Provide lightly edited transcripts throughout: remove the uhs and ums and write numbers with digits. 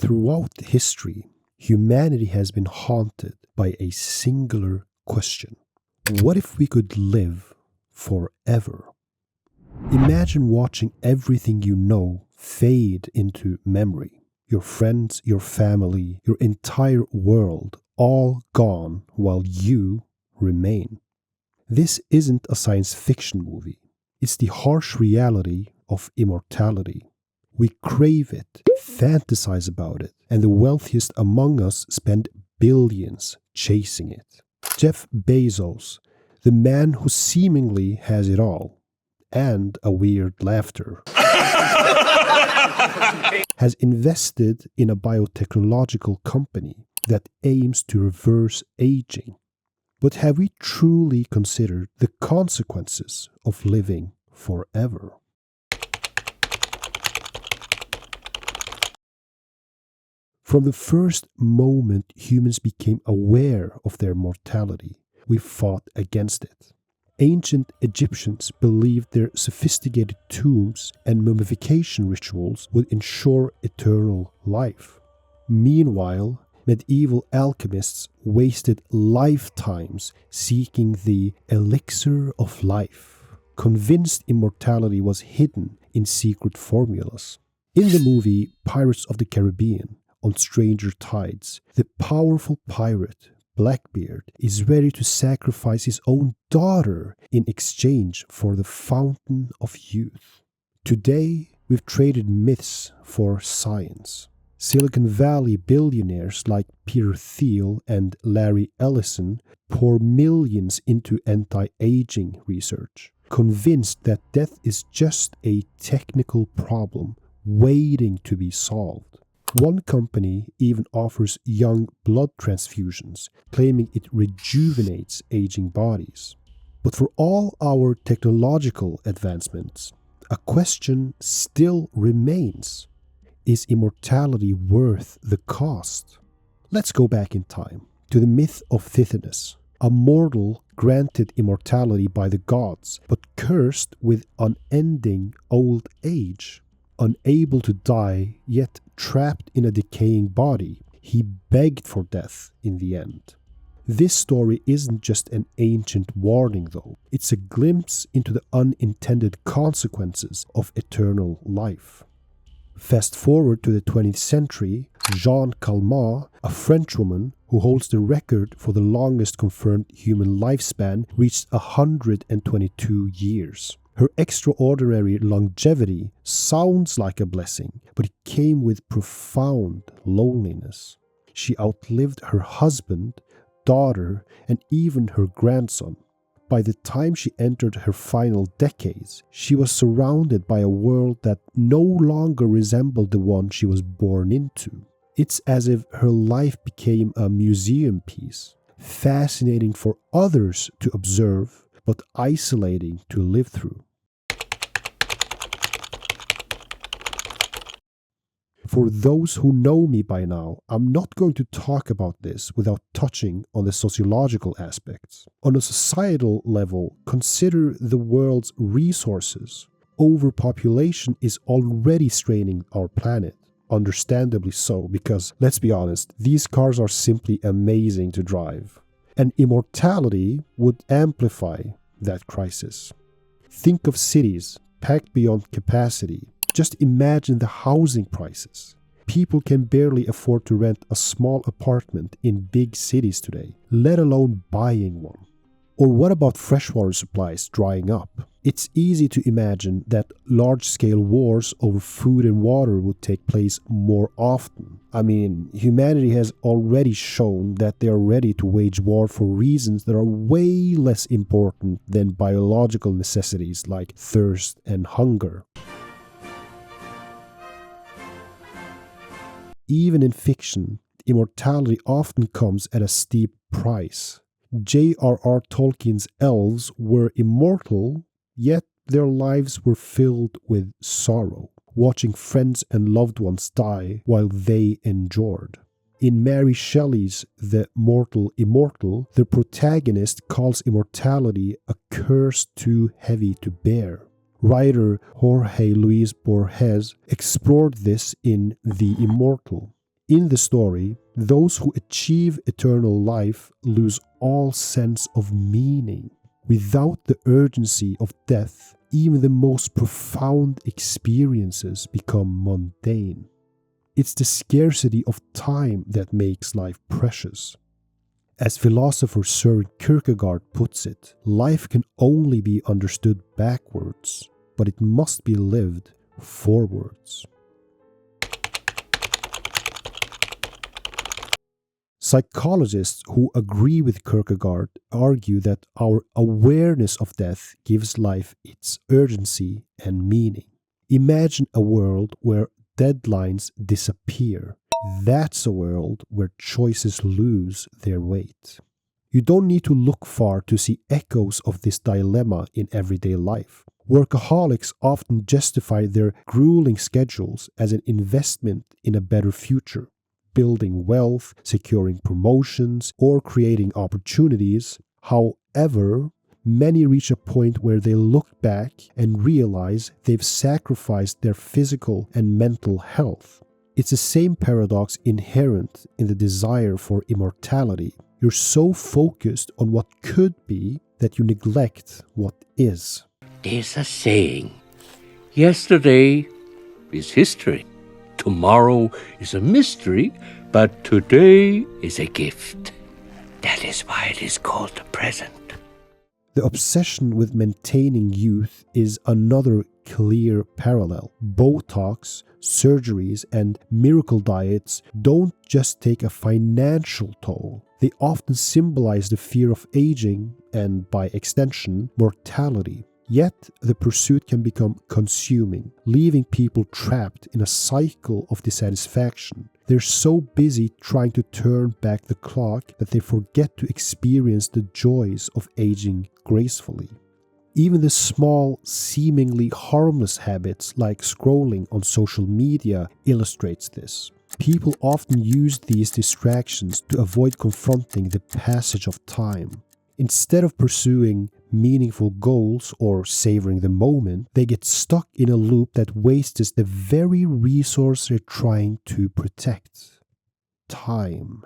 Throughout history, humanity has been haunted by a singular question. What if we could live forever? Imagine watching everything you know fade into memory. Your friends, your family, your entire world, all gone while you remain. This isn't a science fiction movie. It's the harsh reality of immortality. We crave it, fantasize about it, and the wealthiest among us spend billions chasing it. Jeff Bezos, the man who seemingly has it all, and a weird laughter, has invested in a biotechnological company that aims to reverse aging. But have we truly considered the consequences of living forever? From the first moment humans became aware of their mortality, we fought against it. Ancient Egyptians believed their sophisticated tombs and mummification rituals would ensure eternal life. Meanwhile, medieval alchemists wasted lifetimes seeking the elixir of life, convinced immortality was hidden in secret formulas. In the movie Pirates of the Caribbean, on Stranger Tides, the powerful pirate, Blackbeard, is ready to sacrifice his own daughter in exchange for the fountain of youth. Today, we've traded myths for science. Silicon Valley billionaires like Peter Thiel and Larry Ellison pour millions into anti-aging research, convinced that death is just a technical problem waiting to be solved. One company even offers young blood transfusions, claiming it rejuvenates aging bodies. But for all our technological advancements, a question still remains. Is immortality worth the cost? Let's go back in time to the myth of Tithonus, a mortal granted immortality by the gods, but cursed with unending old age. Unable to die, yet trapped in a decaying body, he begged for death in the end. This story isn't just an ancient warning, though. It's a glimpse into the unintended consequences of eternal life. Fast forward to the 20th century, Jeanne Calment, a Frenchwoman who holds the record for the longest confirmed human lifespan, reached 122 years. Her extraordinary longevity sounds like a blessing, but it came with profound loneliness. She outlived her husband, daughter, and even her grandson. By the time she entered her final decades, she was surrounded by a world that no longer resembled the one she was born into. It's as if her life became a museum piece, fascinating for others to observe, but isolating to live through. For those who know me by now, I'm not going to talk about this without touching on the sociological aspects. On a societal level, consider the world's resources. Overpopulation is already straining our planet. Understandably so, because, let's be honest, these cars are simply amazing to drive. And immortality would amplify that crisis. Think of cities packed beyond capacity. Just imagine the housing prices. People can barely afford to rent a small apartment in big cities today, let alone buying one. Or what about freshwater supplies drying up? It's easy to imagine that large-scale wars over food and water would take place more often. I mean, humanity has already shown that they are ready to wage war for reasons that are way less important than biological necessities like thirst and hunger. Even in fiction, immortality often comes at a steep price. J.R.R. Tolkien's elves were immortal, yet their lives were filled with sorrow, watching friends and loved ones die while they endured. In Mary Shelley's The Mortal Immortal, the protagonist calls immortality a curse too heavy to bear. Writer Jorge Luis Borges explored this in The Immortal. In the story, those who achieve eternal life lose all sense of meaning. Without the urgency of death, even the most profound experiences become mundane. It's the scarcity of time that makes life precious. As philosopher Søren Kierkegaard puts it, life can only be understood backwards, but it must be lived forwards. Psychologists who agree with Kierkegaard argue that our awareness of death gives life its urgency and meaning. Imagine a world where deadlines disappear. That's a world where choices lose their weight. You don't need to look far to see echoes of this dilemma in everyday life. Workaholics often justify their grueling schedules as an investment in a better future. Building wealth, securing promotions, or creating opportunities. However, many reach a point where they look back and realize they've sacrificed their physical and mental health. It's the same paradox inherent in the desire for immortality. You're so focused on what could be that you neglect what is. There's a saying, yesterday is history. Tomorrow is a mystery, but today is a gift. That is why it is called the present. The obsession with maintaining youth is another clear parallel. Botox, surgeries, and miracle diets don't just take a financial toll. They often symbolize the fear of aging and, by extension, mortality. Yet, the pursuit can become consuming, leaving people trapped in a cycle of dissatisfaction. They're so busy trying to turn back the clock that they forget to experience the joys of aging gracefully. Even the small, seemingly harmless habits like scrolling on social media illustrates this. People often use these distractions to avoid confronting the passage of time. Instead of pursuing meaningful goals or savoring the moment, they get stuck in a loop that wastes the very resource they're trying to protect: time.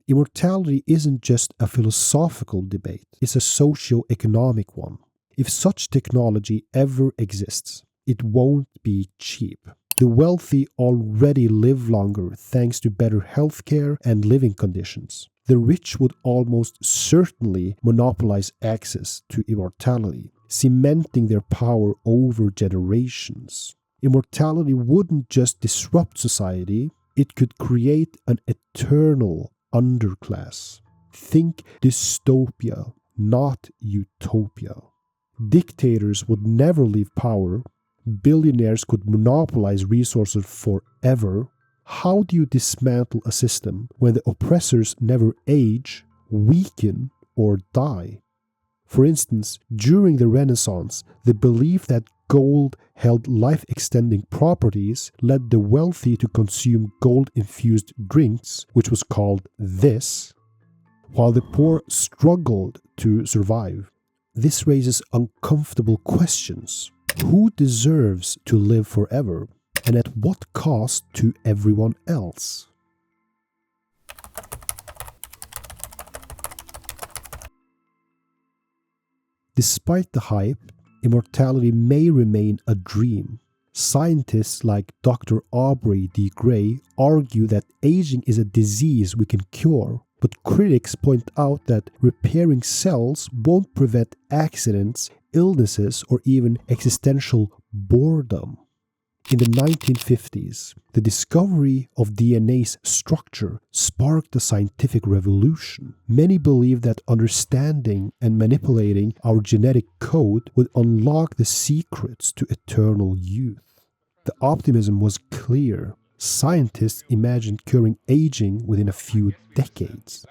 Immortality isn't just a philosophical debate, it's a socio-economic one. If such technology ever exists, it won't be cheap. The wealthy already live longer thanks to better healthcare and living conditions. The rich would almost certainly monopolize access to immortality, cementing their power over generations. Immortality wouldn't just disrupt society, it could create an eternal underclass. Think dystopia, not utopia. Dictators would never leave power. Billionaires could monopolize resources forever. How do you dismantle a system when the oppressors never age, weaken, or die? For instance, during the Renaissance, the belief that gold held life-extending properties led the wealthy to consume gold-infused drinks, which was called this, while the poor struggled to survive. This raises uncomfortable questions. Who deserves to live forever, and at what cost to everyone else? Despite the hype, immortality may remain a dream. Scientists like Dr. Aubrey D. Gray argue that aging is a disease we can cure, but critics point out that repairing cells won't prevent accidents, illnesses, or even existential boredom. In the 1950s, the discovery of DNA's structure sparked a scientific revolution. Many believed that understanding and manipulating our genetic code would unlock the secrets to eternal youth. The optimism was clear. Scientists imagined curing aging within a few decades.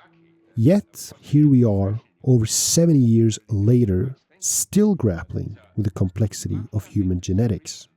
Yet, here we are, over 70 years later, still grappling with the complexity of human genetics.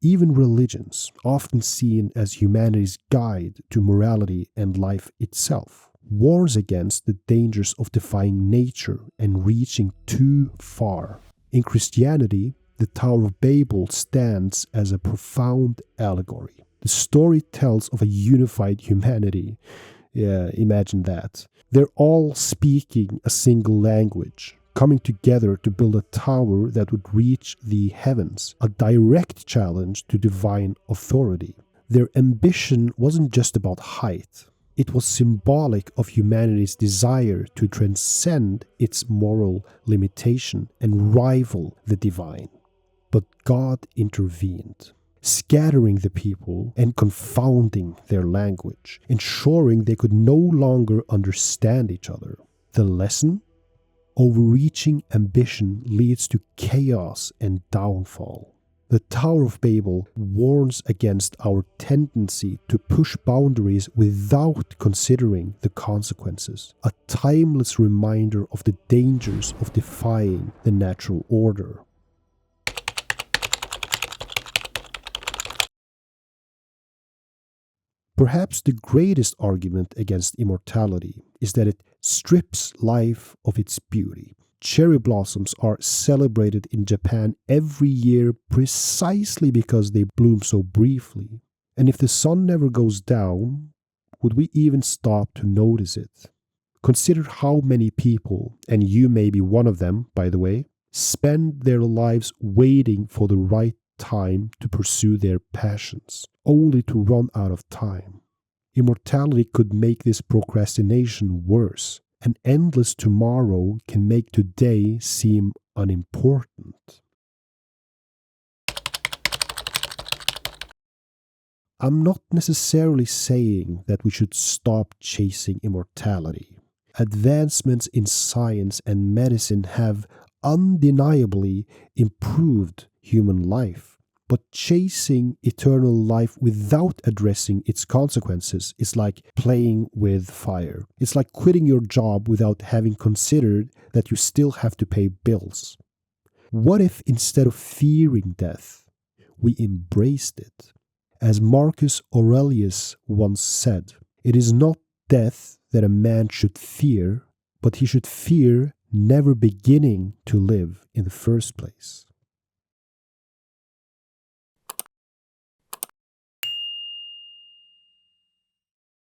Even religions, often seen as humanity's guide to morality and life itself, warns against the dangers of defying nature and reaching too far. In Christianity, the Tower of Babel stands as a profound allegory. The story tells of a unified humanity. Yeah, imagine that. They're all speaking a single language, coming together to build a tower that would reach the heavens, a direct challenge to divine authority. Their ambition wasn't just about height. It was symbolic of humanity's desire to transcend its moral limitation and rival the divine. But God intervened, scattering the people and confounding their language, ensuring they could no longer understand each other. The lesson? Overreaching ambition leads to chaos and downfall. The Tower of Babel warns against our tendency to push boundaries without considering the consequences, a timeless reminder of the dangers of defying the natural order. Perhaps the greatest argument against immortality is that it strips life of its beauty. Cherry blossoms are celebrated in Japan every year precisely because they bloom so briefly. And if the sun never goes down, would we even stop to notice it? Consider how many people, and you may be one of them, by the way, spend their lives waiting for the right time to pursue their passions, only to run out of time. Immortality could make this procrastination worse. An endless tomorrow can make today seem unimportant. I'm not necessarily saying that we should stop chasing immortality. Advancements in science and medicine have undeniably improved human life. But chasing eternal life without addressing its consequences is like playing with fire. It's like quitting your job without having considered that you still have to pay bills. What if instead of fearing death, we embraced it? As Marcus Aurelius once said, it is not death that a man should fear, but he should fear never beginning to live in the first place.